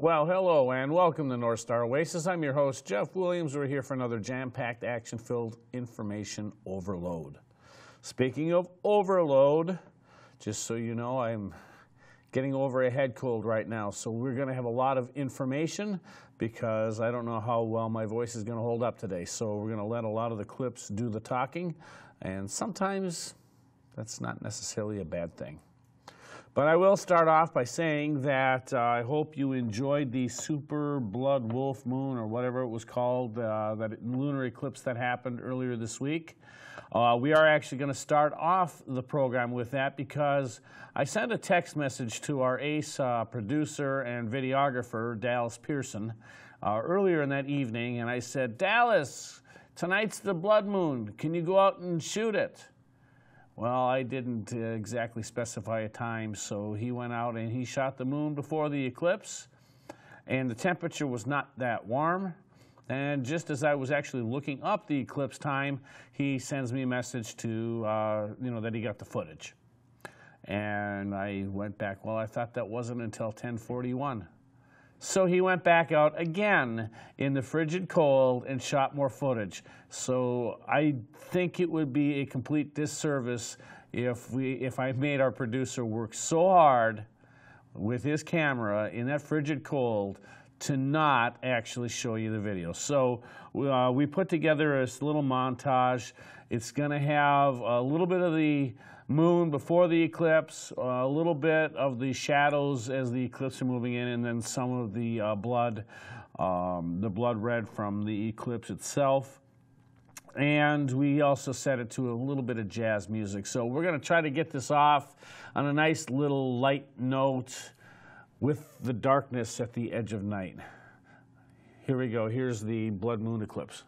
Well, hello and welcome to North Star Oasis. I'm your host, Jeff Williams. We're here for another jam-packed, action-filled information overload. Speaking of overload, just so you know, I'm getting over a head cold right now, so we're going to have a lot of information because I don't know how well my voice is going to hold up today. So we're going to let a lot of the clips do the talking, and sometimes that's not necessarily a bad thing. But I will start off by saying that I hope you enjoyed the super blood wolf moon, or whatever it was called, that lunar eclipse that happened earlier this week. We are actually going to start off the program with that because I sent a text message to our ace producer and videographer, Dallas Pearson, earlier in that evening, and I said, Dallas, tonight's the blood moon. Can you go out and shoot it? Well, I didn't exactly specify a time, so he went out and he shot the moon before the eclipse, and the temperature was not that warm. And just as I was actually looking up the eclipse time, he sends me a message to, that he got the footage. And I went back, well, I thought that wasn't until 10:41. So he went back out again in the frigid cold and shot more footage. So I think it would be a complete disservice if I made our producer work so hard with his camera in that frigid cold to not actually show you the video. So we put together this little montage. It's going to have a little bit of the moon before the eclipse, a little bit of the shadows as the eclipse are moving in, and then some of the blood red from the eclipse itself. And we also set it to a little bit of jazz music. So we're going to try to get this off on a nice little light note with the darkness at the edge of night. Here we go. Here's the blood moon eclipse.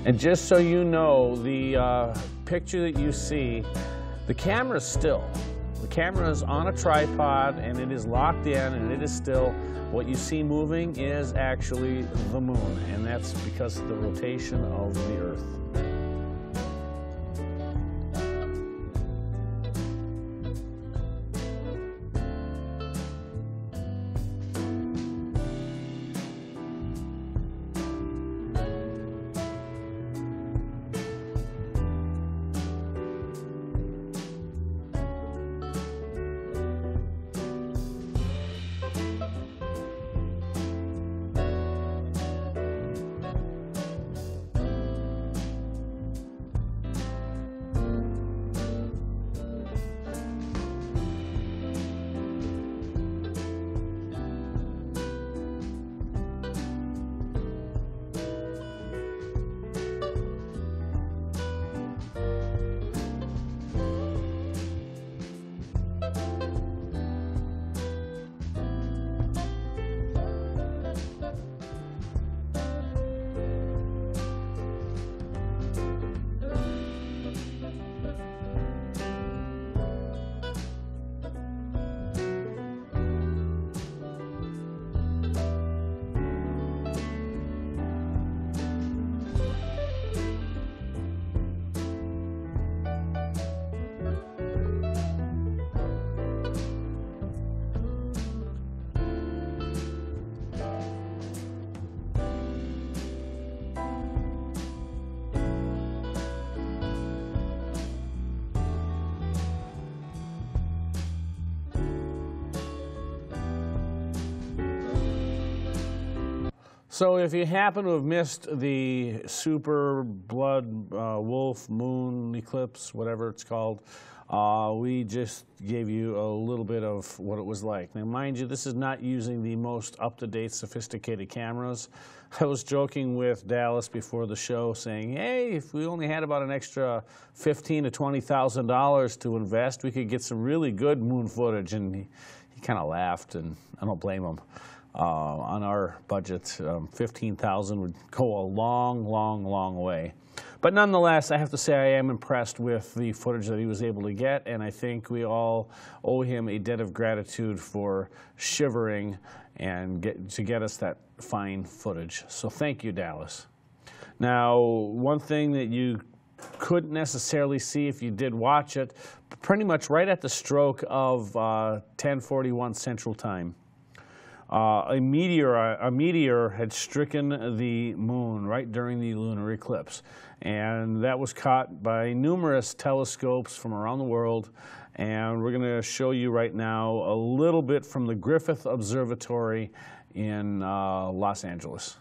And just so you know, the picture that you see, the camera's still. The camera is on a tripod and it is locked in and it is still. What you see moving is actually the moon, and that's because of the rotation of the Earth. So if you happen to have missed the super blood wolf moon eclipse, whatever it's called, we just gave you a little bit of what it was like. Now, mind you, this is not using the most up-to-date, sophisticated cameras. I was joking with Dallas before the show, saying, "Hey, if we only had about an extra $15,000 to $20,000 to invest, we could get some really good moon footage." And he kind of laughed, and I don't blame him. On our budget, $15,000 would go a long, long, long way. But nonetheless, I have to say I am impressed with the footage that he was able to get, and I think we all owe him a debt of gratitude for shivering and to get us that fine footage. So thank you, Dallas. Now, one thing that you couldn't necessarily see if you did watch it, pretty much right at the stroke of 10:41 Central Time, a meteor had stricken the moon right during the lunar eclipse, and that was caught by numerous telescopes from around the world. And we're going to show you right now a little bit from the Griffith Observatory in Los Angeles.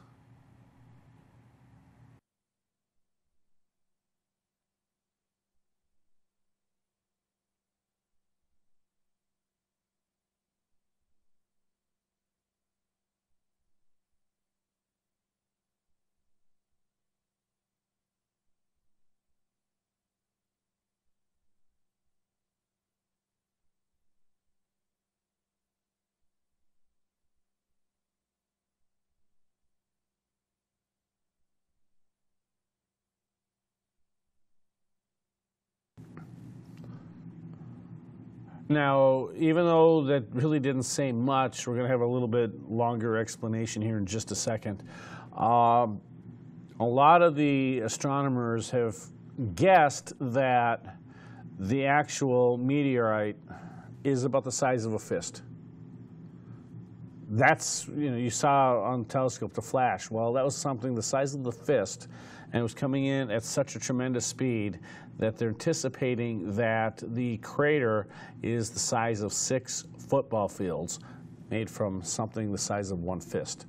Now, even though that really didn't say much, we're going to have a little bit longer explanation here in just a second. A lot of the astronomers have guessed that the actual meteorite is about the size of a fist. That's, you saw on the telescope the flash. Well, that was something the size of the fist, and it was coming in at such a tremendous speed that they're anticipating that the crater is the size of 6 football fields made from something the size of one fist.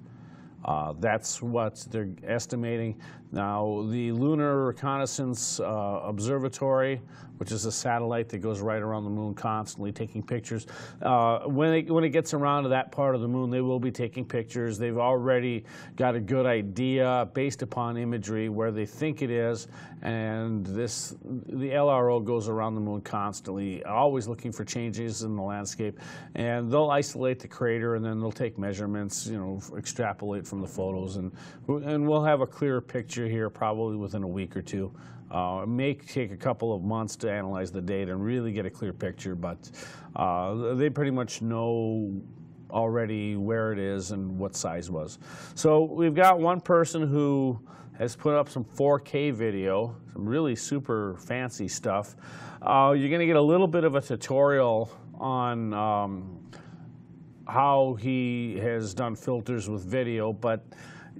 That's what they're estimating. Now, the Lunar Reconnaissance Observatory, which is a satellite that goes right around the moon constantly taking pictures, when it gets around to that part of the moon, they will be taking pictures. They've already got a good idea based upon imagery where they think it is, and the LRO goes around the moon constantly, always looking for changes in the landscape, and they'll isolate the crater, and then they'll take measurements, extrapolate from the photos, and we'll have a clearer picture here probably within a week or two. It may take a couple of months to analyze the data and really get a clear picture, but they pretty much know already where it is and what size was. So we've got one person who has put up some 4K video, some really super fancy stuff. You're going to get a little bit of a tutorial on how he has done filters with video, but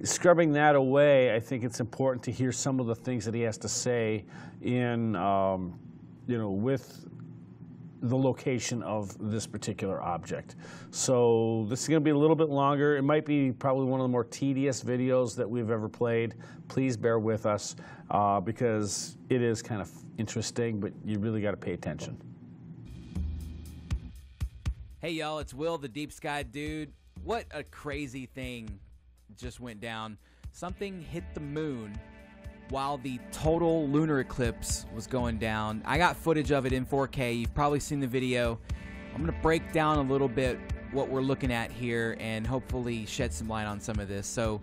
scrubbing that away, I think it's important to hear some of the things that he has to say in, with the location of this particular object. So this is going to be a little bit longer. It might be probably one of the more tedious videos that we've ever played. Please bear with us because it is kind of interesting, but you really got to pay attention. Hey y'all, it's Will, the Deep Sky Dude. What a crazy thing just went down. Something hit the moon while the total lunar eclipse was going down. I got footage of it in 4K. You've probably seen the video. I'm going to break down a little bit what we're looking at here and hopefully shed some light on some of this. So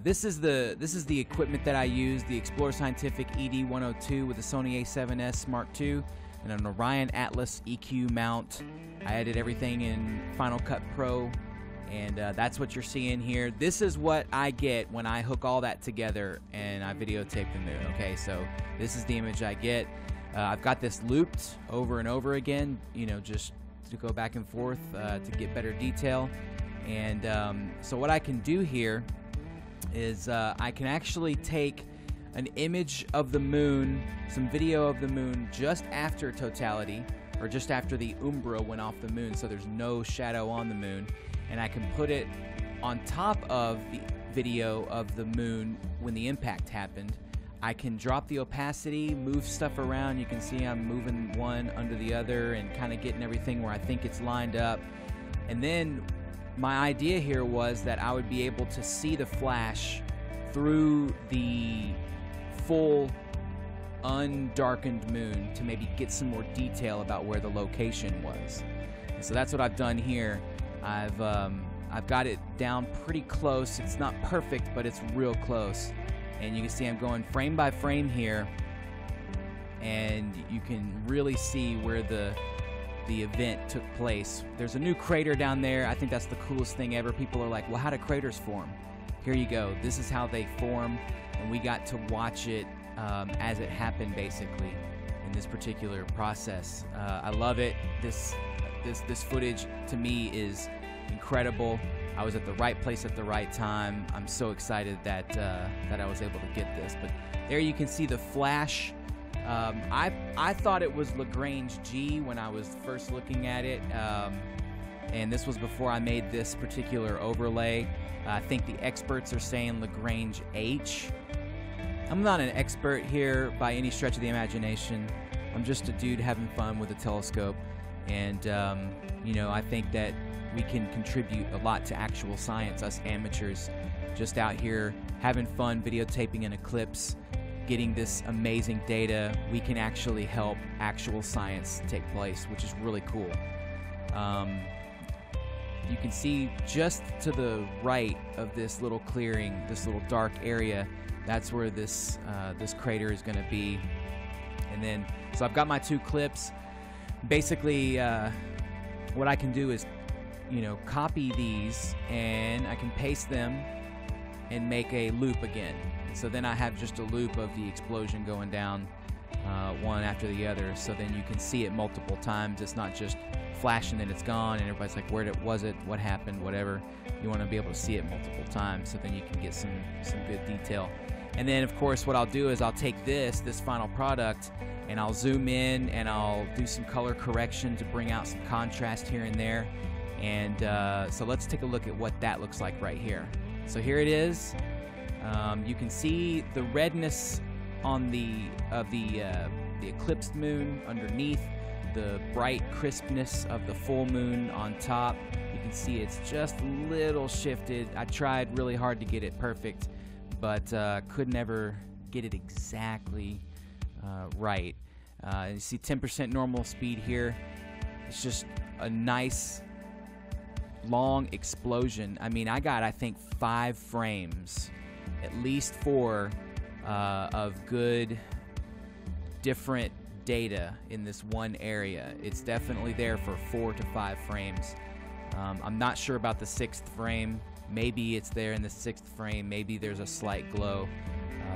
this is the equipment that I use, the Explorer Scientific ED102 with the Sony a7S Mark II and an Orion Atlas EQ mount. I edit everything in Final Cut Pro, and that's what you're seeing here. This is what I get when I hook all that together and I videotape the moon. Okay, so this is the image I get. I've got this looped over and over again, just to go back and forth to get better detail. And so what I can do here is I can actually take an image of the moon, some video of the moon just after totality, or just after the umbra went off the moon, so there's no shadow on the moon, and I can put it on top of the video of the moon when the impact happened. I can drop the opacity, move stuff around. You can see I'm moving one under the other and kind of getting everything where I think it's lined up. And then my idea here was that I would be able to see the flash through the full undarkened moon to maybe get some more detail about where the location was. And so that's what I've done here. I've got it down pretty close. It's not perfect, but it's real close. And you can see I'm going frame by frame here, and you can really see where the event took place. There's a new crater down there. I think that's the coolest thing ever. People are like, well, how do craters form? Here you go. This is how they form, and we got to watch it as it happened, basically, in this particular process. I love it. This footage, to me, is incredible. I was at the right place at the right time. I'm so excited that I was able to get this. But there you can see the flash. I thought it was Lagrange G when I was first looking at it, and this was before I made this particular overlay. I think the experts are saying Lagrange H. I'm not an expert here by any stretch of the imagination. I'm just a dude having fun with a telescope, and you know, I think that we can contribute a lot to actual science, us amateurs, just out here having fun, videotaping an eclipse, getting this amazing data. We can actually help actual science take place, which is really cool. You can see just to the right of this little clearing, this little dark area, that's where this crater is going to be. And then, so I've got my two clips. Basically, what I can do is, you know, copy these, and I can paste them and make a loop again. So then I have just a loop of the explosion going down one after the other, so then you can see it multiple times. It's not just flash and then it's gone and everybody's like, where was it, what happened, whatever. You want to be able to see it multiple times, so then you can get some good detail. And then, of course, what I'll do is I'll take this final product, and I'll zoom in and I'll do some color correction to bring out some contrast here and there. And so let's take a look at what that looks like right here. So here it is. You can see the redness on the eclipsed moon underneath, the bright crispness of the full moon on top. You can see it's just a little shifted. I tried really hard to get it perfect, but could never get it exactly right. You see 10% normal speed here. It's just a nice long explosion. I mean, I got, I think, 5 frames, at least 4 of good different data in this one area. It's definitely there for 4 to 5 frames. I'm not sure about the 6th frame. Maybe it's there in the 6th frame. Maybe there's a slight glow.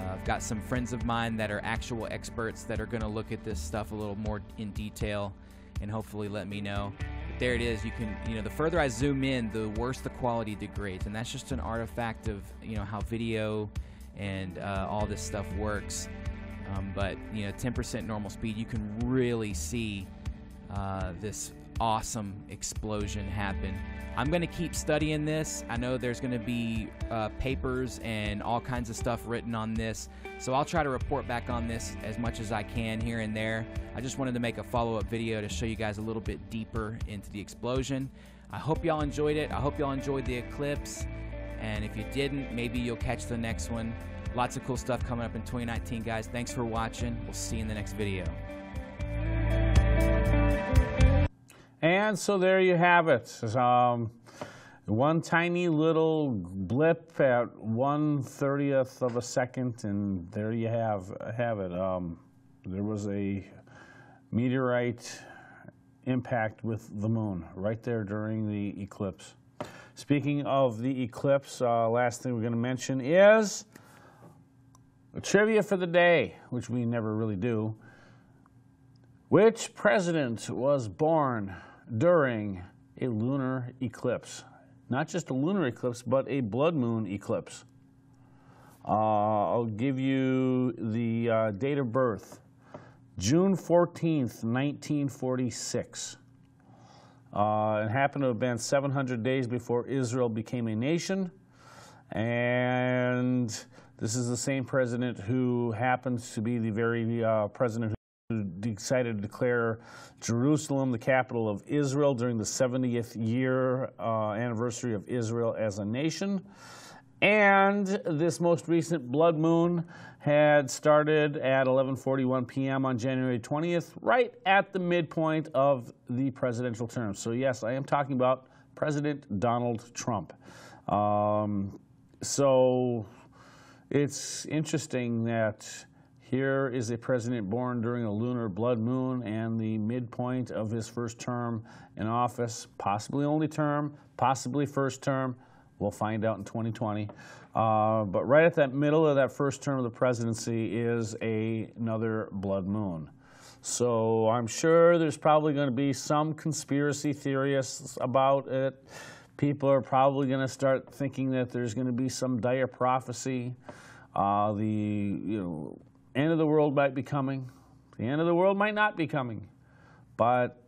I've got some friends of mine that are actual experts that are going to look at this stuff a little more in detail and hopefully let me know. But there it is. You can, you know, the further I zoom in, the worse the quality degrades, and that's just an artifact of, you know, how video and all this stuff works. But you know, 10% normal speed, you can really see this awesome explosion happen. I'm going to keep studying this. I know there's going to be papers and all kinds of stuff written on this, so I'll try to report back on this as much as I can here and there. I just wanted to make a follow-up video to show you guys a little bit deeper into the explosion. I hope y'all enjoyed it. I hope y'all enjoyed the eclipse, and if you didn't, maybe you'll catch the next one. Lots of cool stuff coming up in 2019, guys. Thanks for watching. We'll see you in the next video. And so there you have it. One tiny little blip at 1/30th of a second, and there you have it. There was a meteorite impact with the moon right there during the eclipse. Speaking of the eclipse, last thing we're going to mention is trivia for the day, which we never really do. Which president was born during a lunar eclipse? Not just a lunar eclipse, but a blood moon eclipse. I'll give you the date of birth. June 14th, 1946. It happened to have been 700 days before Israel became a nation. And this is the same president who happens to be the very president who decided to declare Jerusalem the capital of Israel during the 70th year anniversary of Israel as a nation. And this most recent blood moon had started at 11:41 p.m. on January 20th, right at the midpoint of the presidential term. So yes, I am talking about President Donald Trump. So It's interesting that here is a president born during a lunar blood moon and the midpoint of his first term in office, possibly only term, possibly first term. We'll find out in 2020. But right at that middle of that first term of the presidency is another blood moon. So I'm sure there's probably going to be some conspiracy theorists about it. People are probably going to start thinking that there's going to be some dire prophecy. The end of the world might be coming. The end of the world might not be coming. But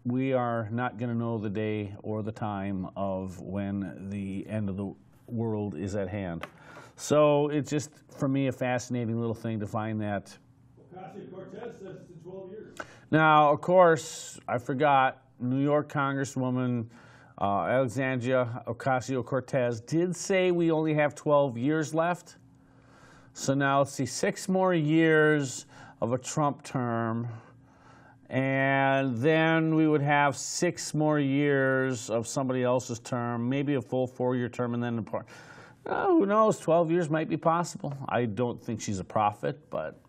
we are not going to know the day or the time of when the end of the world is at hand. So it's just, for me, a fascinating little thing to find that. Ocasio-Cortez says it's in 12 years. Now, of course, I forgot, New York Congresswoman Alexandria Ocasio-Cortez did say we only have 12 years left. So now let's see, 6 more years of a Trump term, and then we would have 6 more years of somebody else's term, maybe a full 4-year term, and then who knows, 12 years might be possible. I don't think she's a prophet, but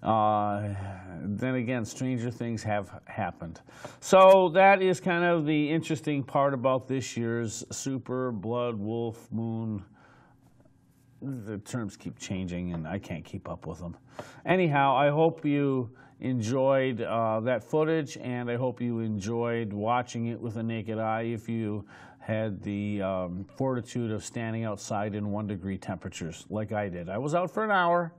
then again, stranger things have happened. So that is kind of the interesting part about this year's Super Blood Wolf Moon. The terms keep changing, and I can't keep up with them. Anyhow, I hope you enjoyed that footage, and I hope you enjoyed watching it with a naked eye if you had the fortitude of standing outside in 1-degree temperatures like I did. I was out for an hour,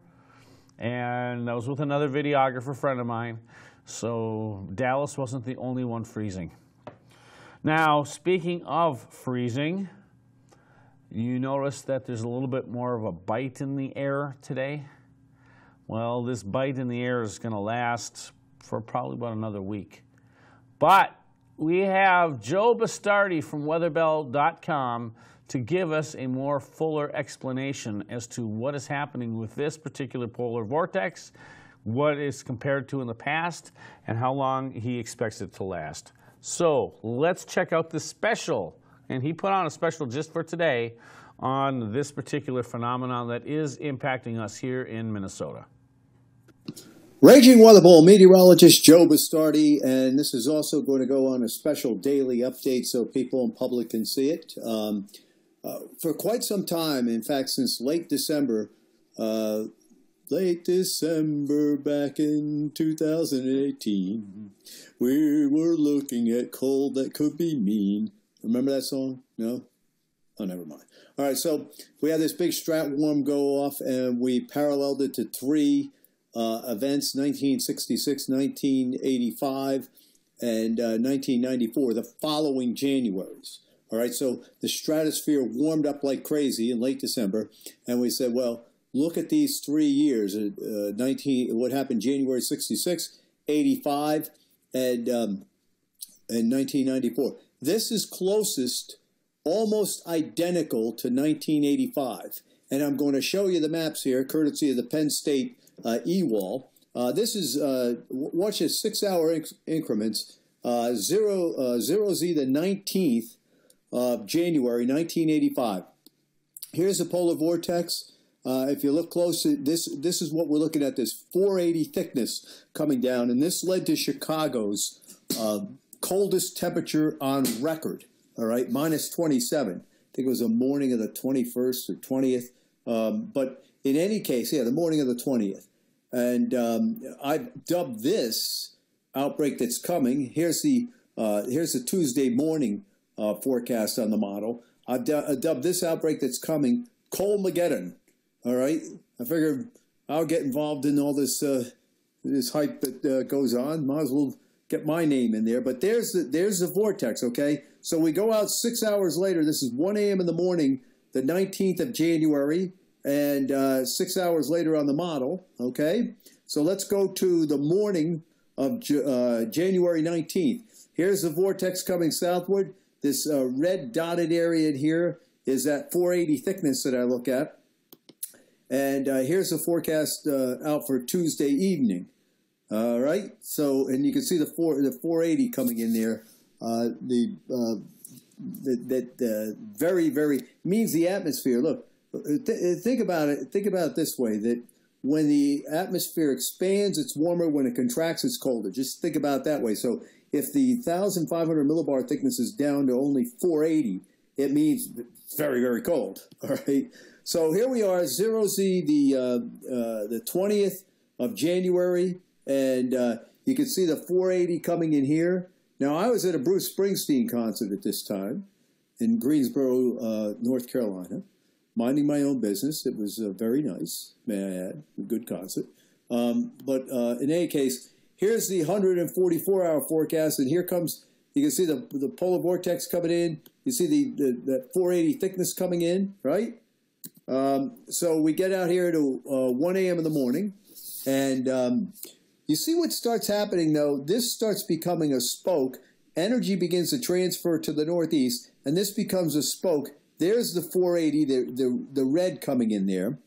and I was with another videographer friend of mine, so Dallas wasn't the only one freezing. Now, speaking of freezing, you notice that there's a little bit more of a bite in the air today. Well, this bite in the air is going to last for probably about another week. But we have Joe Bastardi from weatherbell.com to give us a more fuller explanation as to what is happening with this particular polar vortex, what is compared to in the past, and how long he expects it to last. So let's check out this special. And he put on a special just for today on this particular phenomenon that is impacting us here in Minnesota. Raging Weather Ball meteorologist Joe Bastardi, and this is also going to go on a special daily update so people in public can see it. For quite some time, in fact, since late December back in 2018, we were looking at cold that could be mean. Remember that song? No? Oh, never mind. All right, so we had this big strat warm go off, and we paralleled it to 3 events, 1966, 1985, and 1994, the following Januaries. All right, so the stratosphere warmed up like crazy in late December, and we said, well, look at these 3 years, what happened January 66, 85, and 1994. This is closest, almost identical to 1985. And I'm going to show you the maps here, courtesy of the Penn State E-Wall. This is, watch this, 6-hour increments, 0Z the 19th of January, 1985. Here's the polar vortex. If you look close, this is what we're looking at, this 480 thickness coming down. And this led to Chicago's coldest temperature on record, all right, minus 27. I think it was the morning of the 21st or 20th. But in any case, yeah, the morning of the 20th. And I've dubbed this outbreak that's coming. Here's the Tuesday morning forecast on the model. I've dubbed this outbreak that's coming Cold-mageddon, all right? I figured I'll get involved in all this this hype that goes on. Might as well get my name in there. But there's the vortex, okay? So we go out 6 hours later. This is 1 a.m. in the morning, the 19th of January, and 6 hours later on the model, okay? So let's go to the morning of January 19th. Here's the vortex coming southward. This red dotted area in here is that 480 thickness that I look at. And here's the forecast out for Tuesday evening. All right, so, and you can see the 480 coming in there. Very, very, means the atmosphere. Look, think about it. Think about it this way: that when the atmosphere expands, it's warmer. When it contracts, it's colder. Just think about it that way. So if the 1,500 millibar thickness is down to only 480, it means it's very, very cold. All right. So here we are, 0Z, the 20th of January, and you can see the 480 coming in here. Now, I was at a Bruce Springsteen concert at this time in Greensboro, North Carolina, minding my own business. It was very nice, may I add, a good concert. But in any case, here's the 144-hour forecast, and here comes, you can see the polar vortex coming in. You see the 480 thickness coming in, right? So we get out here to 1 a.m. in the morning, and you see what starts happening, though? This starts becoming a spoke. Energy begins to transfer to the northeast, and this becomes a spoke. There's the 480, the red coming in there.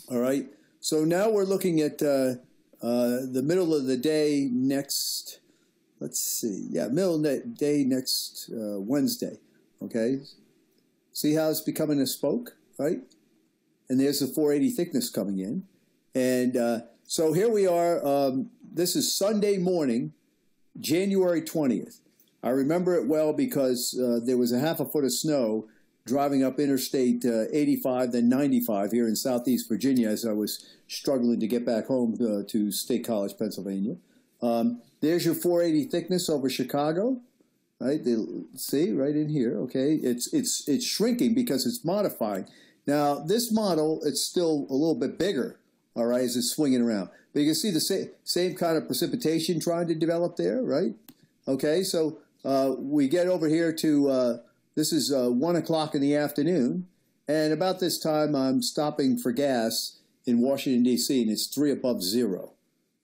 All right. So now we're looking at the middle of the day next. Let's see. Yeah, middle of the day next Wednesday. Okay. See how it's becoming a spoke, right? And there's the 480 thickness coming in, and so here we are. This is Sunday morning, January 20th. I remember it well because there was a half a foot of snow driving up Interstate 85, then 95 here in Southeast Virginia as I was struggling to get back home to State College, Pennsylvania. There's your 480 thickness over Chicago, right? See, right in here, okay? It's shrinking because it's modifying. Now, this model, it's still a little bit bigger, all right, as it's swinging around. But you can see the same kind of precipitation trying to develop there, right? Okay, so we get over here to, this is 1 o'clock in the afternoon, and about this time I'm stopping for gas in Washington, D.C., and it's 3 above 0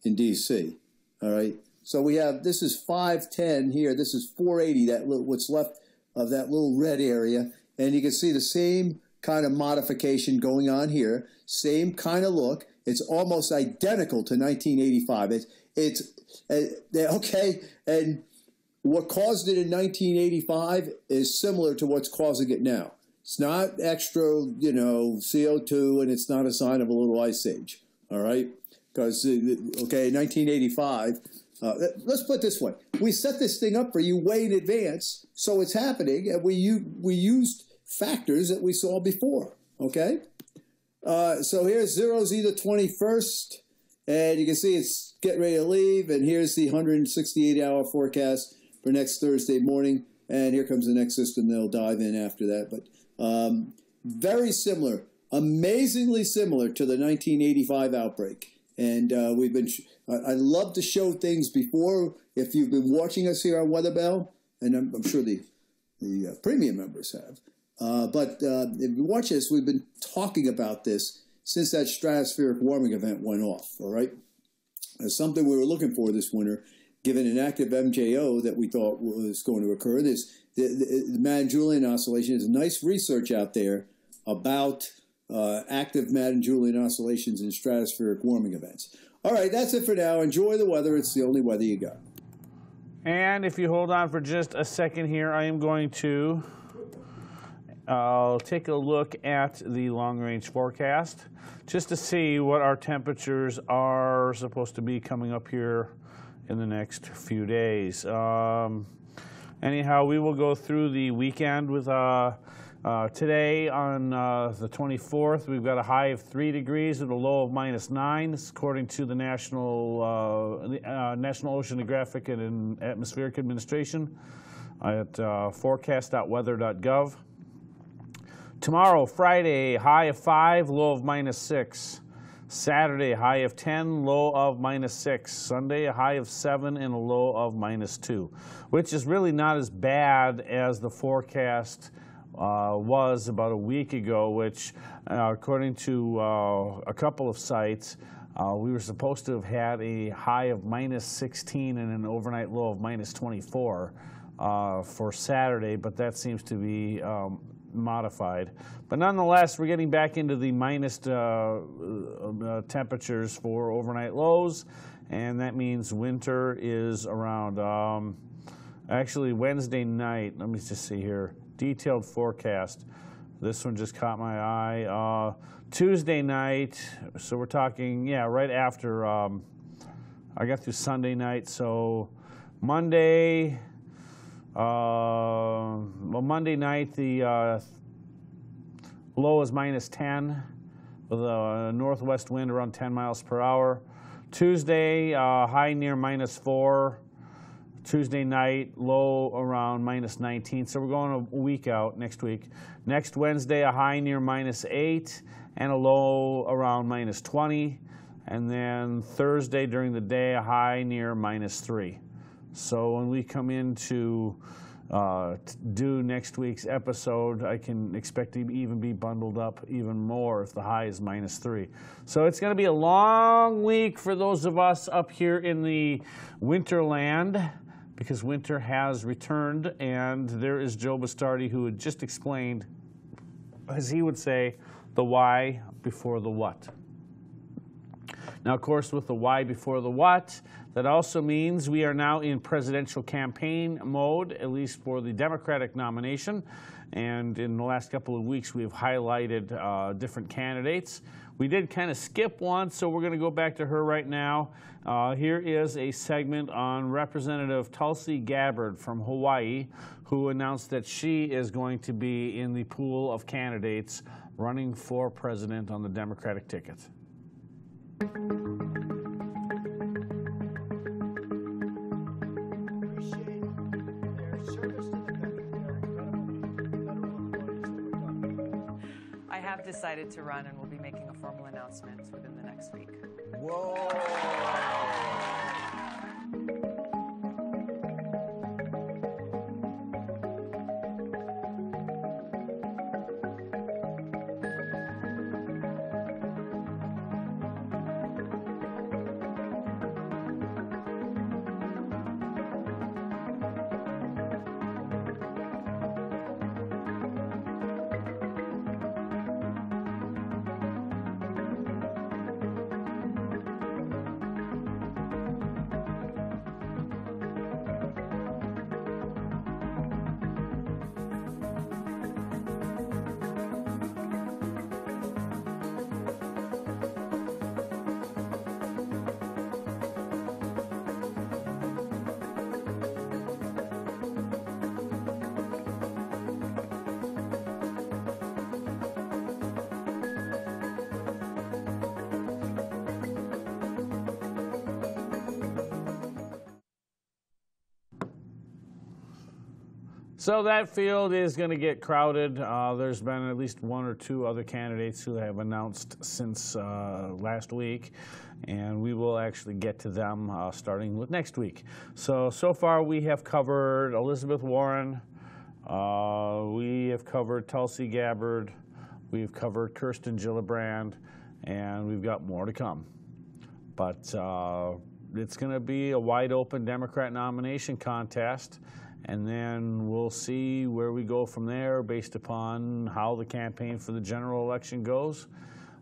in D.C., all right? So we have, this is 510 here, this is 480, what's left of that little red area, and you can see the same kind of modification going on here, same kind of look. It's almost identical to 1985. It's okay, and what caused it in 1985 is similar to what's causing it now. It's not extra, CO2, and it's not a sign of a little ice age, all right? Because, okay, 1985, let's put it this way. We set this thing up for you way in advance, so it's happening, and we used factors that we saw before, okay? So here's 0Z the 21st, and you can see it's getting ready to leave, and here's the 168-hour forecast for next Thursday morning, and here comes the next system. They'll dive in after that, but very similar, amazingly similar to the 1985 outbreak. And I love to show things before. If you've been watching us here on Weather Bell, and I'm sure the premium members have, but if you watch this, we've been talking about this since that stratospheric warming event went off, all right? Something we were looking for this winter, given an active MJO that we thought was going to occur. There's the Madden-Julian oscillation. There's nice research out there about active Madden-Julian oscillations in stratospheric warming events. All right, that's it for now. Enjoy the weather. It's the only weather you got. And if you hold on for just a second here, I am going to take a look at the long-range forecast just to see what our temperatures are supposed to be coming up here in the next few days. Anyhow, we will go through the weekend with today on the 24th. We've got a high of 3 degrees and a low of -9. This is according to the National Oceanographic and Atmospheric Administration at forecast.weather.gov. Tomorrow, Friday, high of 5, low of -6. Saturday, high of 10, low of -6. Sunday, a high of 7 and a low of -2, which is really not as bad as the forecast was about a week ago, which, according to a couple of sites, we were supposed to have had a high of -16 and an overnight low of -24 for Saturday, but that seems to be modified. But nonetheless, we're getting back into the minus temperatures for overnight lows, and that means winter is around, actually Wednesday night, let me just see here, detailed forecast. This one just caught my eye. Tuesday night, so we're talking, yeah, right after I got through Sunday night. So Monday, well, Monday night, the low is -10 with a northwest wind around 10 miles per hour. Tuesday, high near -4. Tuesday night, low around -19. So we're going a week out next week. Next Wednesday, a high near -8 and a low around -20. And then Thursday during the day, a high near -3. So when we come in to do next week's episode, I can expect to even be bundled up even more if the high is -3. So it's going to be a long week for those of us up here in the winterland, because winter has returned, and there is Joe Bastardi, who had just explained, as he would say, the why before the what. Now, of course, with the why before the what, that also means we are now in presidential campaign mode, at least for the Democratic nomination. And in the last couple of weeks, we've highlighted different candidates. We did kind of skip one, so we're going to go back to her right now. Here is a segment on Representative Tulsi Gabbard from Hawaii, who announced that she is going to be in the pool of candidates running for president on the Democratic ticket. I have decided to run and will be making a formal announcement within the next week. Whoa! So that field is going to get crowded. There's been at least one or two other candidates who have announced since last week, and we will actually get to them starting with next week. So far we have covered Elizabeth Warren, we have covered Tulsi Gabbard, we've covered Kirsten Gillibrand, and we've got more to come. But it's going to be a wide open Democrat nomination contest. And then we'll see where we go from there based upon how the campaign for the general election goes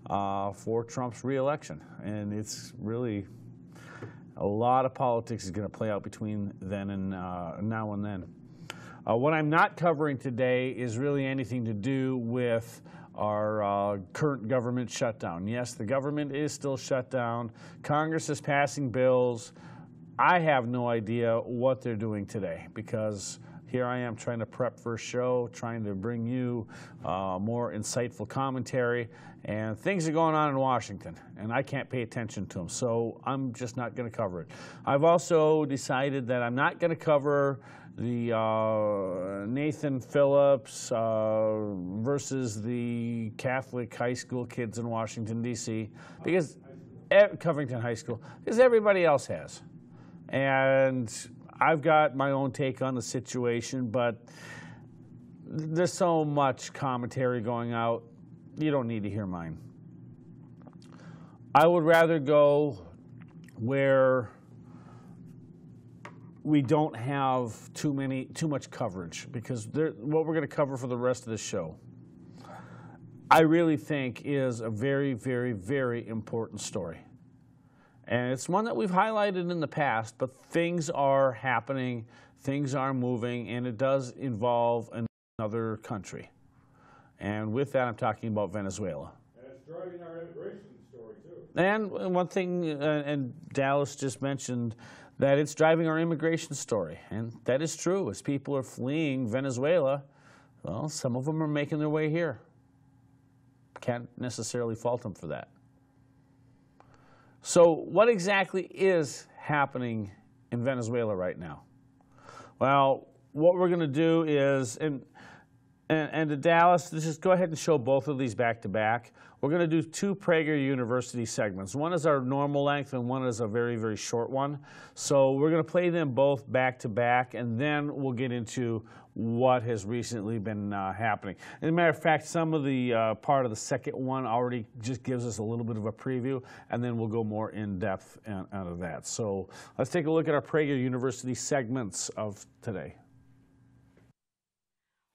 for Trump's reelection. And it's really a lot of politics is going to play out between then and now and then. What I'm not covering today is really anything to do with our current government shutdown. Yes, the government is still shut down. Congress is passing bills. I have no idea what they're doing today, because here I am trying to prep for a show, trying to bring you more insightful commentary, and things are going on in Washington, and I can't pay attention to them, so I'm just not going to cover it. I've also decided that I'm not going to cover the Nathan Phillips versus the Catholic high school kids in Washington, D.C., because Covington High School, because everybody else has. And I've got my own take on the situation, but there's so much commentary going out, you don't need to hear mine. I would rather go where we don't have too much coverage, because what we're going to cover for the rest of the show, I really think is a very, very, very important story. And it's one that we've highlighted in the past, but things are happening, things are moving, and it does involve another country. And with that, I'm talking about Venezuela. And it's driving our immigration story, too. And one thing, and Dallas just mentioned, that it's driving our immigration story. And that is true. As people are fleeing Venezuela, well, some of them are making their way here. Can't necessarily fault them for that. So what exactly is happening in Venezuela right now? Well, what we're going to do is, and to Dallas, just go ahead and show both of these back to back. We're going to do two Prager University segments. One is our normal length and one is a very, very short one. So we're going to play them both back to back, and then we'll get into what has recently been happening. As a matter of fact, some of the part of the second one already just gives us a little bit of a preview, and then we'll go more in depth out of that. So let's take a look at our Prager University segments of today.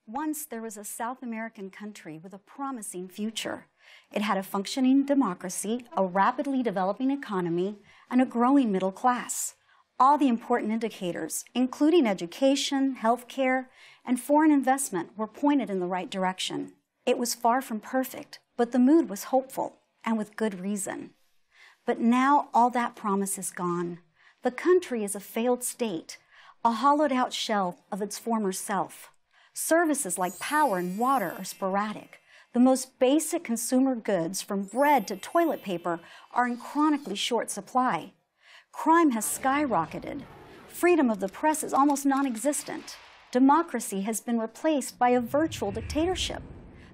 Once there was a South American country with a promising future. It had a functioning democracy, a rapidly developing economy, and a growing middle class. All the important indicators, including education, healthcare, and foreign investment, were pointed in the right direction. It was far from perfect, but the mood was hopeful, and with good reason. But now all that promise is gone. The country is a failed state, a hollowed-out shell of its former self. Services like power and water are sporadic. The most basic consumer goods, from bread to toilet paper, are in chronically short supply. Crime has skyrocketed. Freedom of the press is almost non-existent. Democracy has been replaced by a virtual dictatorship.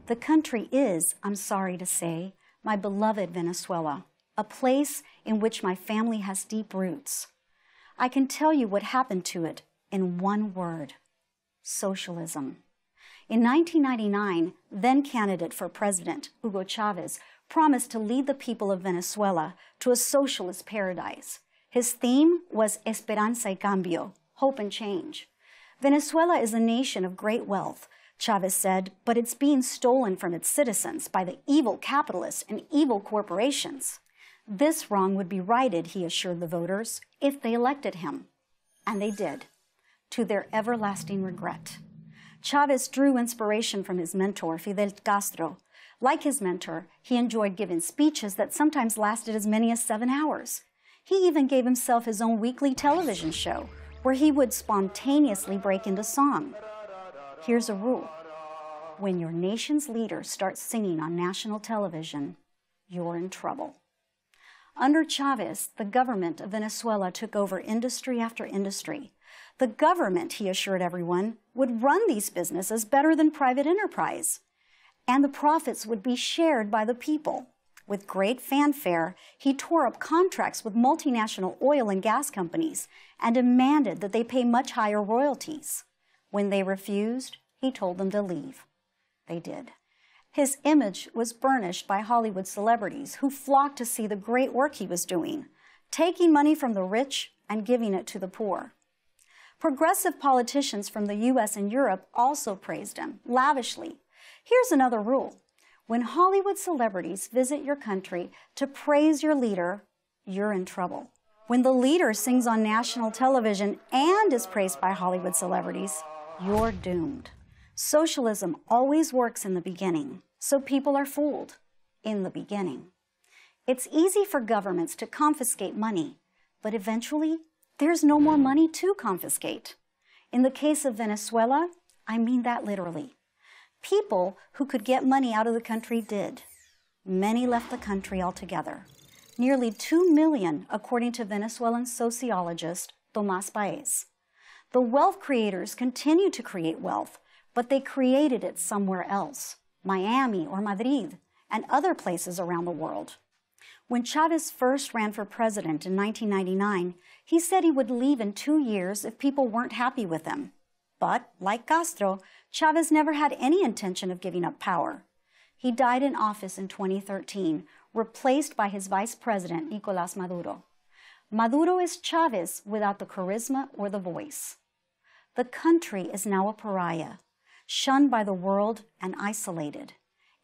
The country is, I'm sorry to say, my beloved Venezuela, a place in which my family has deep roots. I can tell you what happened to it in one word: socialism. In 1999, then candidate for president, Hugo Chavez, promised to lead the people of Venezuela to a socialist paradise. His theme was Esperanza y Cambio, hope and change. Venezuela is a nation of great wealth, Chavez said, but it's being stolen from its citizens by the evil capitalists and evil corporations. This wrong would be righted, he assured the voters, if they elected him. And they did, to their everlasting regret. Chavez drew inspiration from his mentor, Fidel Castro. Like his mentor, he enjoyed giving speeches that sometimes lasted as many as 7 hours. He even gave himself his own weekly television show, where he would spontaneously break into song. Here's a rule: when your nation's leader starts singing on national television, you're in trouble. Under Chavez, the government of Venezuela took over industry after industry. The government, he assured everyone, would run these businesses better than private enterprise, and the profits would be shared by the people. With great fanfare, he tore up contracts with multinational oil and gas companies and demanded that they pay much higher royalties. When they refused, he told them to leave. They did. His image was burnished by Hollywood celebrities who flocked to see the great work he was doing, taking money from the rich and giving it to the poor. Progressive politicians from the U.S. and Europe also praised him lavishly. Here's another rule: when Hollywood celebrities visit your country to praise your leader, you're in trouble. When the leader sings on national television and is praised by Hollywood celebrities, you're doomed. Socialism always works in the beginning, so people are fooled in the beginning. It's easy for governments to confiscate money, but eventually, there's no more money to confiscate. In the case of Venezuela, I mean that literally. People who could get money out of the country did. Many left the country altogether. Nearly 2 million, according to Venezuelan sociologist Tomás Paez. The wealth creators continue to create wealth, but they created it somewhere else, Miami or Madrid, and other places around the world. When Chavez first ran for president in 1999, he said he would leave in 2 years if people weren't happy with him. But, like Castro, Chavez never had any intention of giving up power. He died in office in 2013, replaced by his vice president, Nicolás Maduro. Maduro is Chavez without the charisma or the voice. The country is now a pariah, shunned by the world and isolated.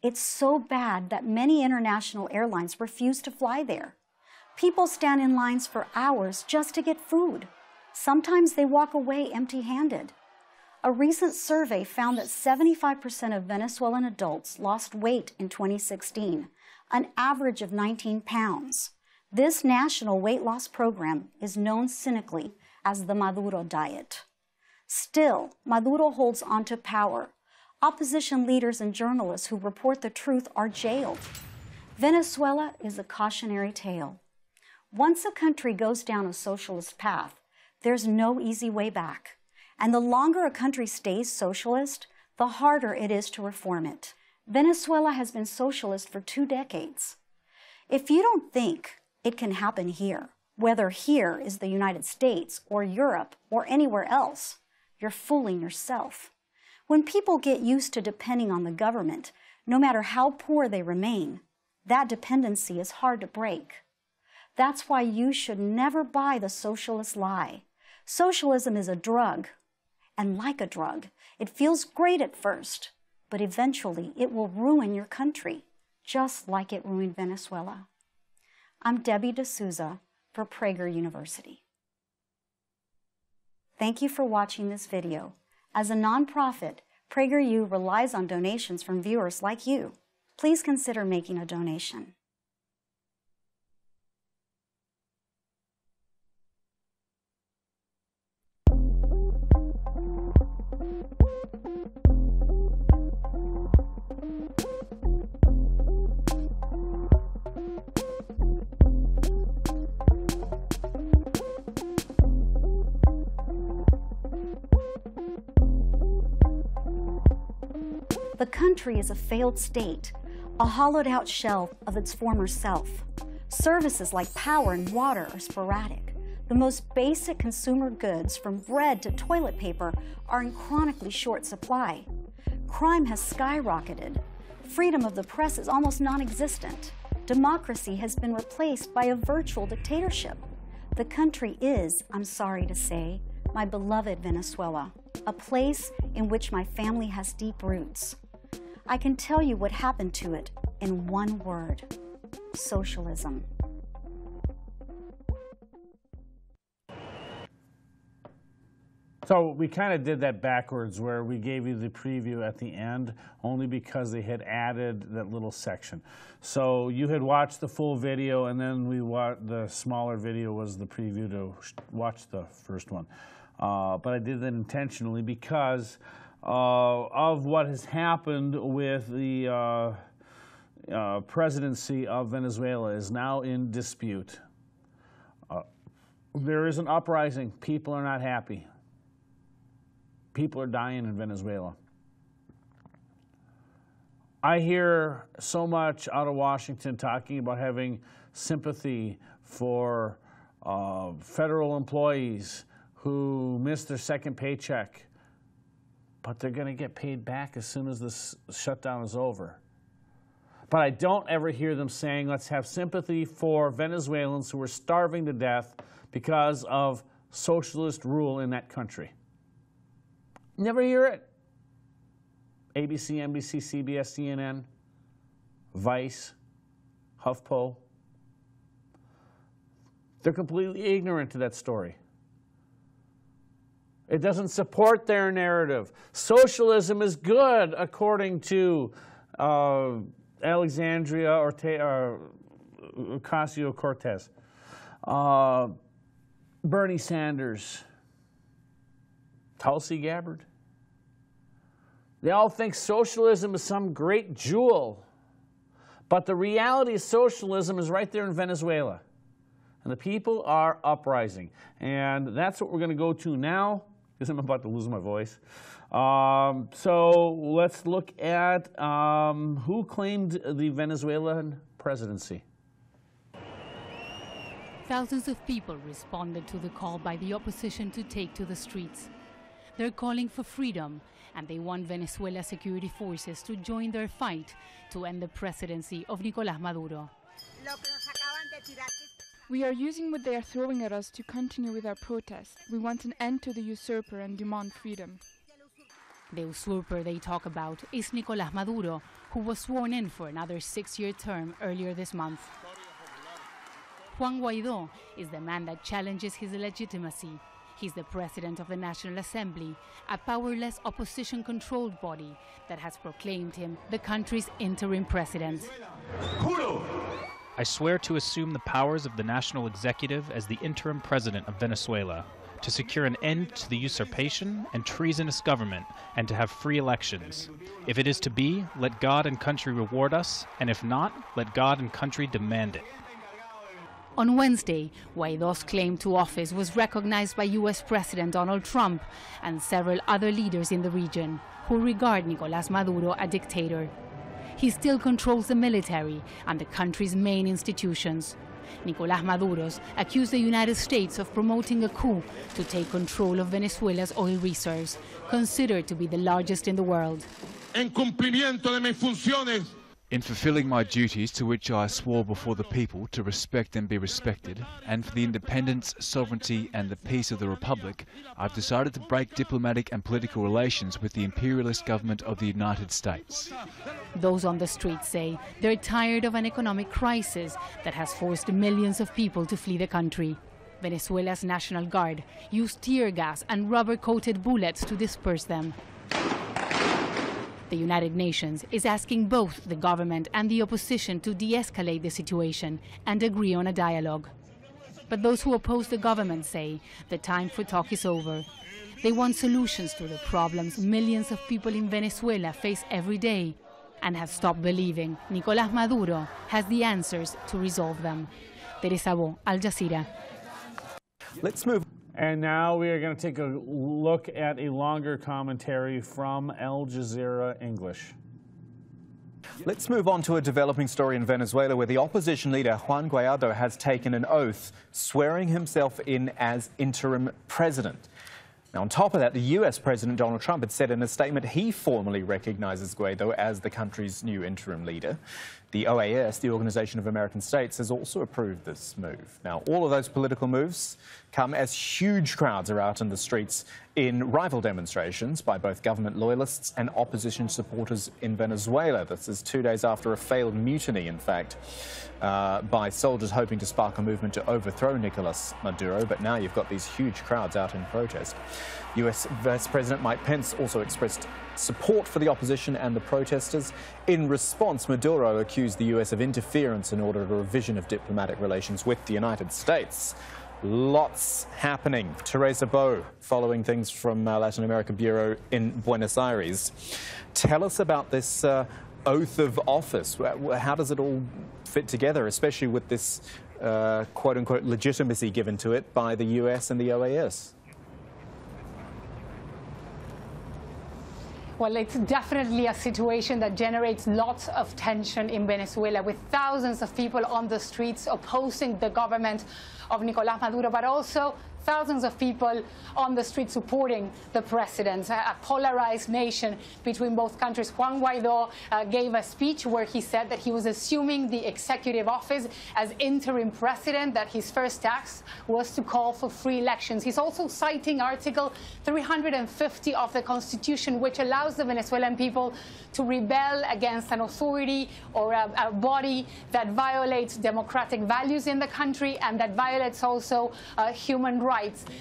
It's so bad that many international airlines refuse to fly there. People stand in lines for hours just to get food. Sometimes they walk away empty-handed. A recent survey found that 75% of Venezuelan adults lost weight in 2016, an average of 19 pounds. This national weight loss program is known cynically as the Maduro diet. Still, Maduro holds onto power. Opposition leaders and journalists who report the truth are jailed. Venezuela is a cautionary tale. Once a country goes down a socialist path, there's no easy way back. And the longer a country stays socialist, the harder it is to reform it. Venezuela has been socialist for 2 decades. If you don't think it can happen here, whether here is the United States or Europe or anywhere else, you're fooling yourself. When people get used to depending on the government, no matter how poor they remain, that dependency is hard to break. That's why you should never buy the socialist lie. Socialism is a drug. And like a drug, it feels great at first, but eventually it will ruin your country, just like it ruined Venezuela. I'm Debbie D'Souza for Prager University. Thank you for watching this video. As a nonprofit, PragerU relies on donations from viewers like you. Please consider making a donation. The country is a failed state, a hollowed-out shell of its former self. Services like power and water are sporadic. The most basic consumer goods, from bread to toilet paper, are in chronically short supply. Crime has skyrocketed. Freedom of the press is almost non-existent. Democracy has been replaced by a virtual dictatorship. The country is, I'm sorry to say, my beloved Venezuela, a place in which my family has deep roots. I can tell you what happened to it in one word: socialism. So we kind of did that backwards, where we gave you the preview at the end only because they had added that little section. So you had watched the full video, and then the smaller video was the preview to watch the first one. But I did that intentionally because of what has happened with the presidency of Venezuela is now in dispute. There is an uprising. People are not happy. People are dying in Venezuela. I hear so much out of Washington talking about having sympathy for federal employees who missed their second paycheck, but they're going to get paid back as soon as this shutdown is over. But I don't ever hear them saying, let's have sympathy for Venezuelans who are starving to death because of socialist rule in that country. Never hear it. ABC, NBC, CBS, CNN, Vice, HuffPo. They're completely ignorant to that story. It doesn't support their narrative. Socialism is good, according to Alexandria Ocasio-Cortez, Bernie Sanders, Tulsi Gabbard. They all think socialism is some great jewel. But the reality of socialism is right there in Venezuela. And the people are uprising. And that's what we're going to go to now, because I'm about to lose my voice. So let's look at who claimed the Venezuelan presidency. Thousands of people responded to the call by the opposition to take to the streets. They're calling for freedom, and they want Venezuela security forces to join their fight to end the presidency of Nicolás Maduro. We are using what they are throwing at us to continue with our protest. We want an end to the usurper and demand freedom. The usurper they talk about is Nicolás Maduro, who was sworn in for another 6-year term earlier this month. Juan Guaidó is the man that challenges his legitimacy. He's the president of the National Assembly, a powerless opposition-controlled body that has proclaimed him the country's interim president. I swear to assume the powers of the national executive as the interim president of Venezuela, to secure an end to the usurpation and treasonous government, and to have free elections. If it is to be, let God and country reward us, and if not, let God and country demand it. On Wednesday, Guaido's claim to office was recognized by U.S. President Donald Trump and several other leaders in the region who regard Nicolás Maduro a dictator. He still controls the military and the country's main institutions. Nicolás Maduro accused the United States of promoting a coup to take control of Venezuela's oil reserves, considered to be the largest in the world. En cumplimiento de mis funciones. In fulfilling my duties to which I swore before the people to respect and be respected, and for the independence, sovereignty and the peace of the Republic, I've decided to break diplomatic and political relations with the imperialist government of the United States. Those on the streets say they're tired of an economic crisis that has forced millions of people to flee the country. Venezuela's National Guard used tear gas and rubber-coated bullets to disperse them. The United Nations is asking both the government and the opposition to de-escalate the situation and agree on a dialogue. But those who oppose the government say the time for talk is over. They want solutions to the problems millions of people in Venezuela face every day and have stopped believing Nicolás Maduro has the answers to resolve them. Teresa Bo, Al Jazeera. Let's move. And now we are going to take a look at a longer commentary from Al Jazeera English. Let's move on to a developing story in Venezuela where the opposition leader Juan Guaido has taken an oath, swearing himself in as interim president. Now, on top of that, the U.S. President Donald Trump had said in a statement he formally recognizes Guaido as the country's new interim leader. The OAS, the Organization of American States, has also approved this move. Now, all of those political moves come as huge crowds are out in the streets in rival demonstrations by both government loyalists and opposition supporters in Venezuela. This is 2 days after a failed mutiny, in fact, by soldiers hoping to spark a movement to overthrow Nicolás Maduro. But now you've got these huge crowds out in protest. U.S. Vice President Mike Pence also expressed support for the opposition and the protesters. In response, Maduro accused the U.S. of interference in order to revision of diplomatic relations with the United States. Lots happening. Teresa Bo, following things from Latin America Bureau in Buenos Aires. Tell us about this oath of office. How does it all fit together, especially with this quote-unquote legitimacy given to it by the U.S. and the OAS? Well, it's definitely a situation that generates lots of tension in Venezuela, with thousands of people on the streets opposing the government of Nicolás Maduro, but also thousands of people on the street supporting the president. A polarized nation between both countries. Juan Guaido gave a speech where he said that he was assuming the executive office as interim president, that his first task was to call for free elections. He's also citing Article 350 of the Constitution, which allows the Venezuelan people to rebel against an authority or a body that violates democratic values in the country and that violates also human rights.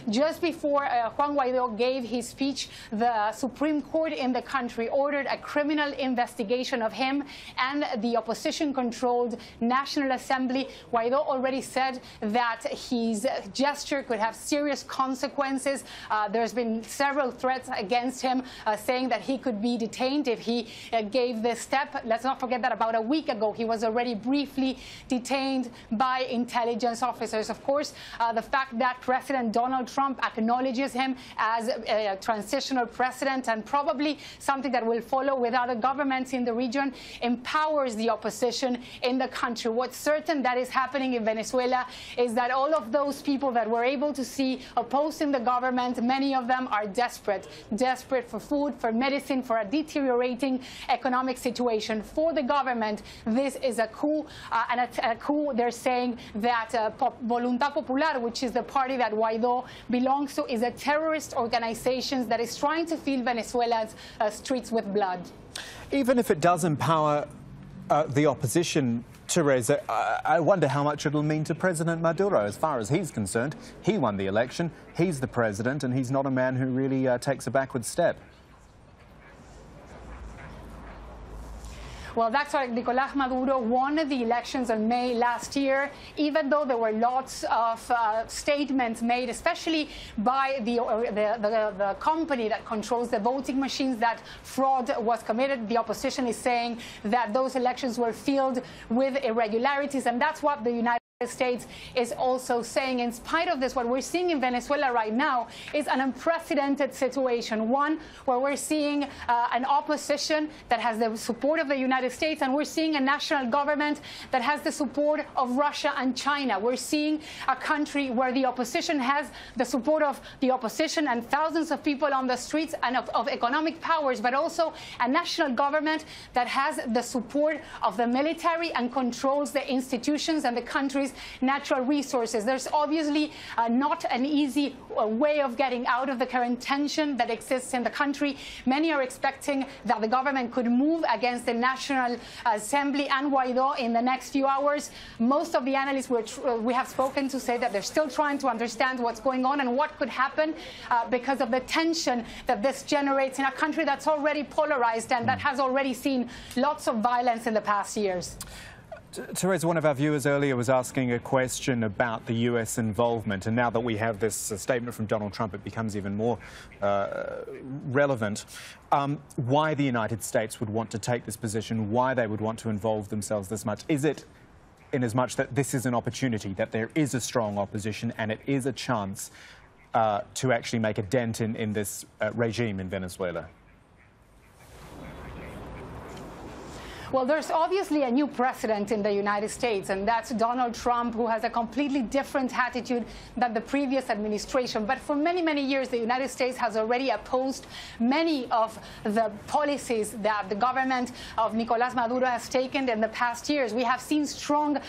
Just before Juan Guaido gave his speech, the Supreme Court in the country ordered a criminal investigation of him and the opposition-controlled National Assembly. Guaido already said that his gesture could have serious consequences. There's been several threats against him, saying that he could be detained if he gave this step. Let's not forget that about a week ago, he was already briefly detained by intelligence officers. Of course, the fact that President Donald Trump acknowledges him as a transitional president, and probably something that will follow with other governments in the region, empowers the opposition in the country. What's certain that is happening in Venezuela is that all of those people that we're able to see opposing the government, many of them are desperate for food, for medicine, for a deteriorating economic situation. For the government, this is a coup, and a coup, they're saying that Voluntad Popular, which is the party that Guaido belongs to, is a terrorist organization that is trying to fill Venezuela's streets with blood. Even if it does empower the opposition, Teresa, I wonder how much it'll mean to President Maduro. As far as he's concerned, he won the election, he's the president, and he's not a man who really takes a backward step. Well, that's right. Nicolás Maduro won the elections in May last year, even though there were lots of statements made, especially by the company that controls the voting machines, that fraud was committed. The opposition is saying that those elections were filled with irregularities, and that's what the United States is also saying. In spite of this, what we're seeing in Venezuela right now is an unprecedented situation, one where we're seeing an opposition that has the support of the United States, and we're seeing a national government that has the support of Russia and China. We're seeing a country where the opposition has the support of the opposition and thousands of people on the streets and of economic powers, but also a national government that has the support of the military and controls the institutions and the country's natural resources. There's obviously not an easy way of getting out of the current tension that exists in the country. Many are expecting that the government could move against the National Assembly and Guaidó in the next few hours. Most of the analysts we have spoken to say that they're still trying to understand what's going on and what could happen because of the tension that this generates in a country that's already polarized and that has already seen lots of violence in the past years. Teresa, one of our viewers earlier was asking a question about the U.S. involvement, and now that we have this statement from Donald Trump, it becomes even more relevant. Why the United States would want to take this position, why they would want to involve themselves this much. Is it in as much that this is an opportunity, that there is a strong opposition and it is a chance to actually make a dent in this regime in Venezuela? Well, there's obviously a new president in the United States, and that's Donald Trump, who has a completely different attitude than the previous administration. But for many, many years, the United States has already opposed many of the policies that the government of Nicolás Maduro has taken in the past years. We have seen strong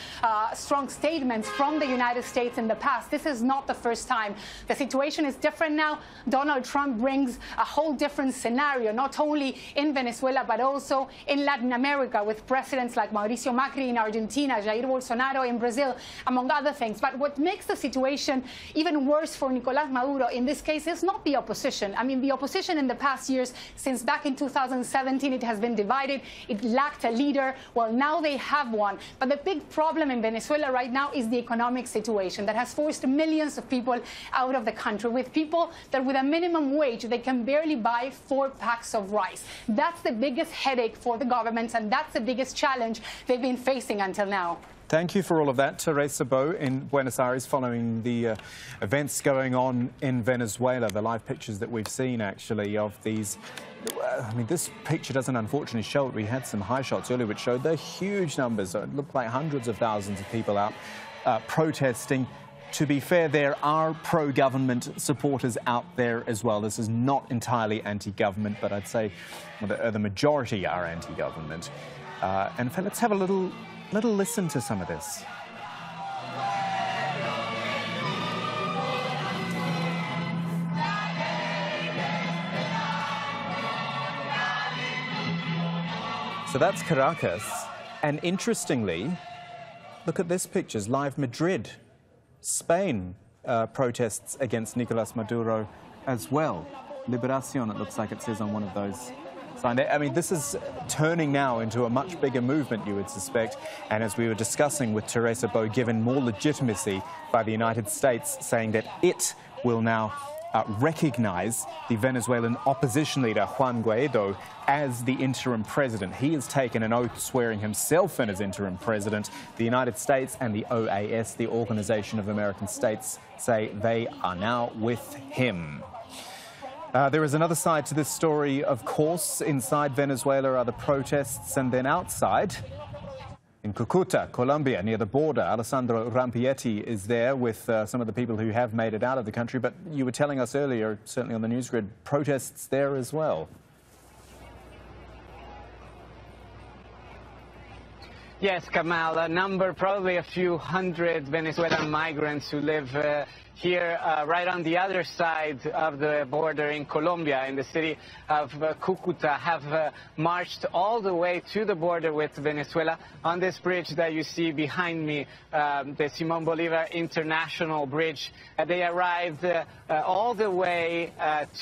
statements from the United States in the past. This is not the first time. The situation is different now. Donald Trump brings a whole different scenario, not only in Venezuela, but also in Latin America, with presidents like Mauricio Macri in Argentina, Jair Bolsonaro in Brazil, among other things. But what makes the situation even worse for Nicolás Maduro in this case is not the opposition. I mean, the opposition in the past years, since back in 2017, it has been divided. It lacked a leader. Well, now they have one. But the big problem in Venezuela right now is the economic situation that has forced millions of people out of the country, with people that with a minimum wage, they can barely buy 4 packs of rice. That's the biggest headache for the governments, and that's the biggest challenge they've been facing until now. Thank you for all of that, Teresa Bo in Buenos Aires, following the events going on in Venezuela. The live pictures that we've seen, actually, of these. I mean, this picture doesn't unfortunately show it. We had some high shots earlier which showed the huge numbers. It looked like hundreds of thousands of people out protesting. To be fair, there are pro-government supporters out there as well. This is not entirely anti-government, but I'd say the majority are anti-government. And in fact, let's have a little listen to some of this. So that's Caracas. And interestingly, look at this picture, live Madrid. Spain protests against Nicolás Maduro as well. Liberación, it looks like it says on one of those signs. I mean, this is turning now into a much bigger movement, you would suspect. And as we were discussing with Teresa Bo, given more legitimacy by the United States, saying that it will now recognize the Venezuelan opposition leader, Juan Guaidó, as the interim president. He has taken an oath swearing himself in as interim president. The United States and the OAS, the Organization of American States, say they are now with him. There is another side to this story, of course. Inside Venezuela are the protests, and then outside, in Cucuta, Colombia, near the border, Alessandro Rampietti is there with some of the people who have made it out of the country. But you were telling us earlier, certainly on the news grid, protests there as well. Yes, Kamal, a number, probably a few hundred Venezuelan migrants who live here right on the other side of the border in Colombia, in the city of Cúcuta, have marched all the way to the border with Venezuela on this bridge that you see behind me, the Simón Bolívar International Bridge. They arrived all the way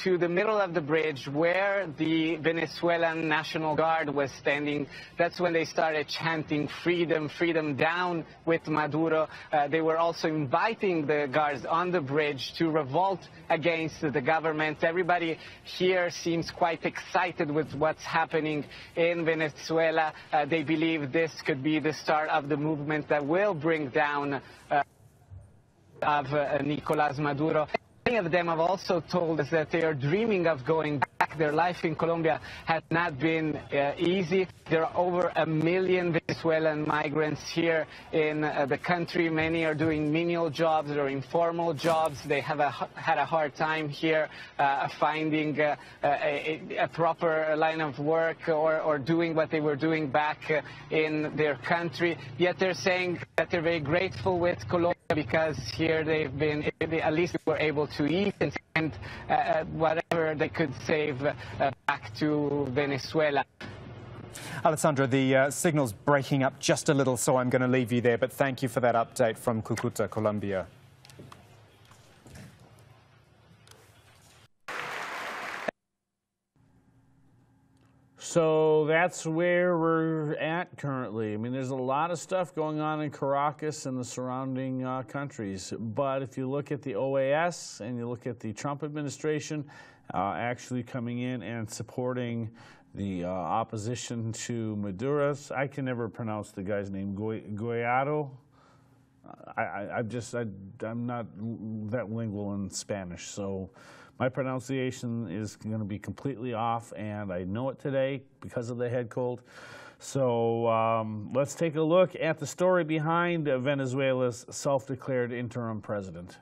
to the middle of the bridge where the Venezuelan National Guard was standing. That's when they started chanting freedom, freedom, down with Maduro. They were also inviting the guards on the bridge to revolt against the government. Everybody here seems quite excited with what's happening in Venezuela. They believe this could be the start of the movement that will bring down of Nicolás Maduro. Many of them have also told us that they are dreaming of going back. Their life in Colombia has not been easy. There are over 1 million Venezuelan migrants here in the country. Many are doing menial jobs or informal jobs. They have had a hard time here finding a proper line of work or doing what they were doing back in their country. Yet they're saying that they're very grateful with Colombia because here they've been, at least they were able to eat and whatever they could save back to Venezuela. Alessandra, the signal's breaking up just a little, so I'm going to leave you there, but thank you for that update from Cúcuta, Colombia. So that's where we're at currently. I mean, there's a lot of stuff going on in Caracas and the surrounding countries. But if you look at the OAS and you look at the Trump administration actually coming in and supporting the opposition to Maduro's, I can never pronounce the guy's name, Guaidó. I'm not that lingual in Spanish, so my pronunciation is going to be completely off, and I know it today because of the head cold. So let's take a look at the story behind Venezuela's self-declared interim president.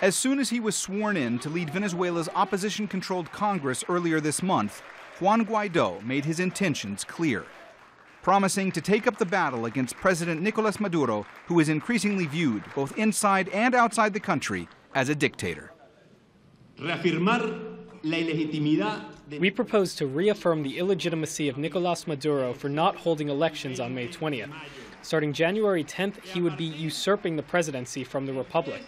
As soon as he was sworn in to lead Venezuela's opposition-controlled Congress earlier this month, Juan Guaidó made his intentions clear, promising to take up the battle against President Nicolás Maduro, who is increasingly viewed, both inside and outside the country, as a dictator. We propose to reaffirm the illegitimacy of Nicolás Maduro for not holding elections on May 20th. Starting January 10th, he would be usurping the presidency from the Republic.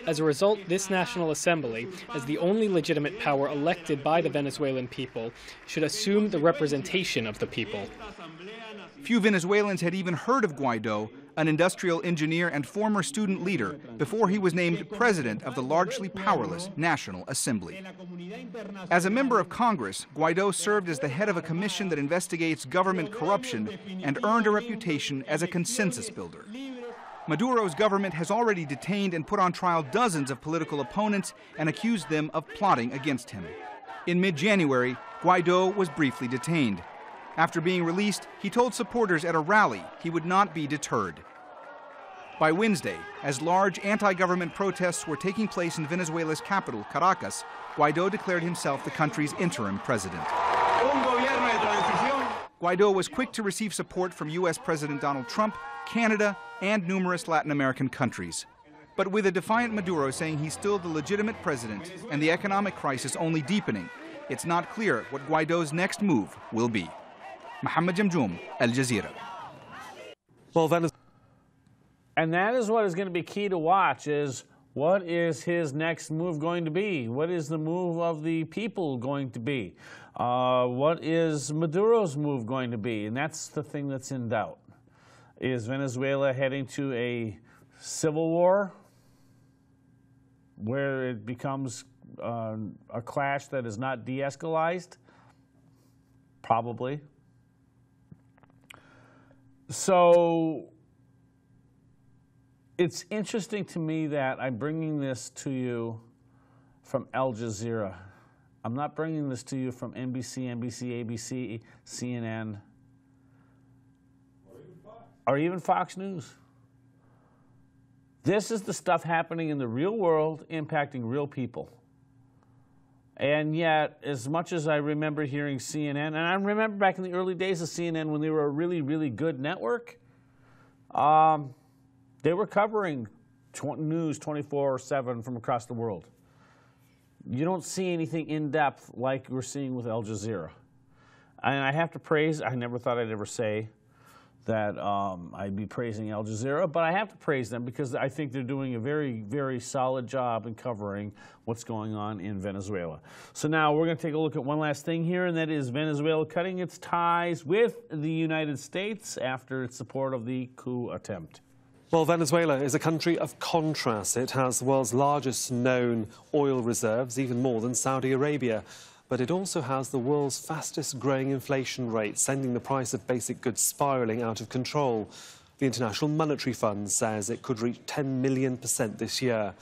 As a result, this National Assembly, as the only legitimate power elected by the Venezuelan people, should assume the representation of the people. Few Venezuelans had even heard of Guaidó, an industrial engineer and former student leader, before he was named president of the largely powerless National Assembly. As a member of Congress, Guaidó served as the head of a commission that investigates government corruption and earned a reputation as a consensus builder. Maduro's government has already detained and put on trial dozens of political opponents and accused them of plotting against him. In mid-January, Guaidó was briefly detained. After being released, he told supporters at a rally he would not be deterred. By Wednesday, as large anti-government protests were taking place in Venezuela's capital, Caracas, Guaidó declared himself the country's interim president. Guaidó was quick to receive support from U.S. President Donald Trump, Canada, and numerous Latin American countries. But with a defiant Maduro saying he's still the legitimate president and the economic crisis only deepening, it's not clear what Guaidó's next move will be. Mohammed Jamjoom, Al Jazeera. Well, and that is what is going to be key to watch, is what is his next move going to be? What is the move of the people going to be? What is Maduro's move going to be? And that's the thing that's in doubt. Is Venezuela heading to a civil war where it becomes a clash that is not de-escalized? Probably. So it's interesting to me that I'm bringing this to you from Al Jazeera. I'm not bringing this to you from NBC, NBC, ABC, CNN, or even Fox News. This is the stuff happening in the real world, impacting real people. And yet, as much as I remember hearing CNN, and I remember back in the early days of CNN when they were a really, really good network, they were covering news 24/7 from across the world. You don't see anything in depth like we're seeing with Al Jazeera. And I have to praise, I never thought I'd ever say that I'd be praising Al Jazeera, but I have to praise them because I think they're doing a very, very solid job in covering what's going on in Venezuela. So now we're going to take a look at one last thing here, and that is Venezuela cutting its ties with the United States after its support of the coup attempt. Well, Venezuela is a country of contrast. It has the world's largest known oil reserves, even more than Saudi Arabia. But it also has the world's fastest growing inflation rate, sending the price of basic goods spiralling out of control. The International Monetary Fund says it could reach 10 million% this year.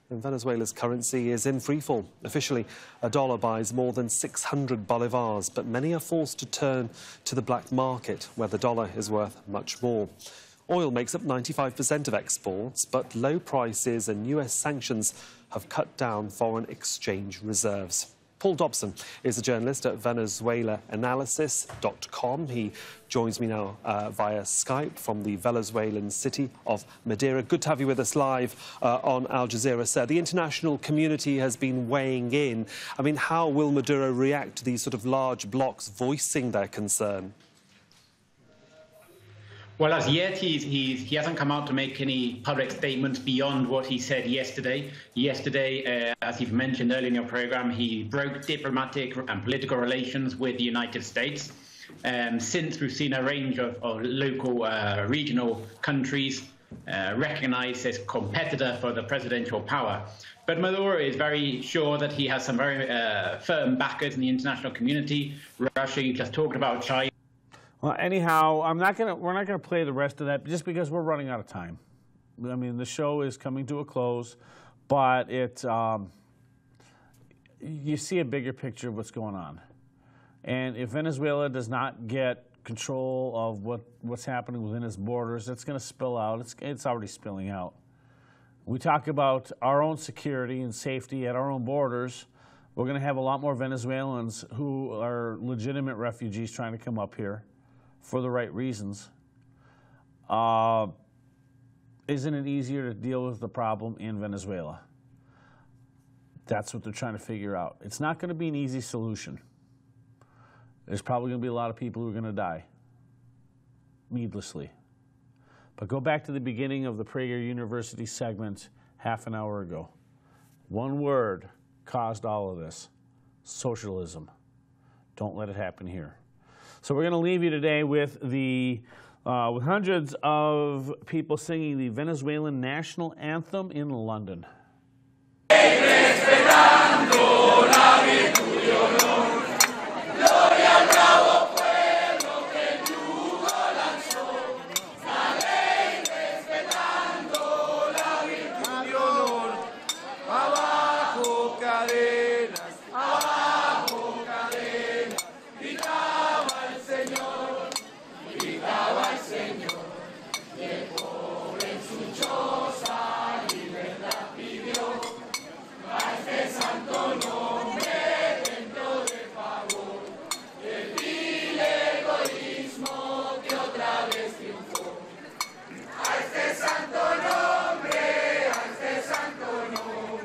And Venezuela's currency is in freefall. Officially, a dollar buys more than 600 bolivars, but many are forced to turn to the black market, where the dollar is worth much more. Oil makes up 95% of exports, but low prices and US sanctions have cut down foreign exchange reserves. Paul Dobson is a journalist at VenezuelaAnalysis.com. He joins me now via Skype from the Venezuelan city of Madeira. Good to have you with us live on Al Jazeera, sir. The international community has been weighing in. I mean, how will Maduro react to these sort of large blocs voicing their concern? Well, as yet, he hasn't come out to make any public statements beyond what he said yesterday. Yesterday, as you've mentioned earlier in your program, he broke diplomatic and political relations with the United States. Since we've seen a range of local, regional countries recognized as competitor for the presidential power. But Maduro is very sure that he has some very firm backers in the international community. Russia, you just talked about China. Well, anyhow, we're not gonna play the rest of that just because we're running out of time. I mean, the show is coming to a close, but you see a bigger picture of what's going on. And if Venezuela does not get control of what's happening within its borders, it's going to spill out. It's already spilling out. We talk about our own security and safety at our own borders. We're going to have a lot more Venezuelans who are legitimate refugees trying to come up here for the right reasons. Isn't it easier to deal with the problem in Venezuela? That's what they're trying to figure out. It's not going to be an easy solution. There's probably going to be a lot of people who are going to die needlessly. But go back to the beginning of the Prager University segment half an hour ago. One word caused all of this: socialism. Don't let it happen here. So we're going to leave you today with with hundreds of people singing the Venezuelan national anthem in London.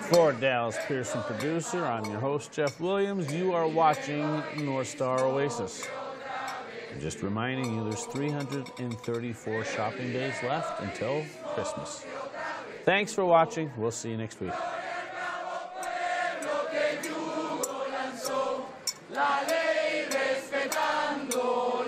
For Dallas Pearson, producer, I'm your host, Jeff Williams. You are watching North Star Oasis. I'm just reminding you there's 334 shopping days left until Christmas. Thanks for watching. We'll see you next week. La ley respetando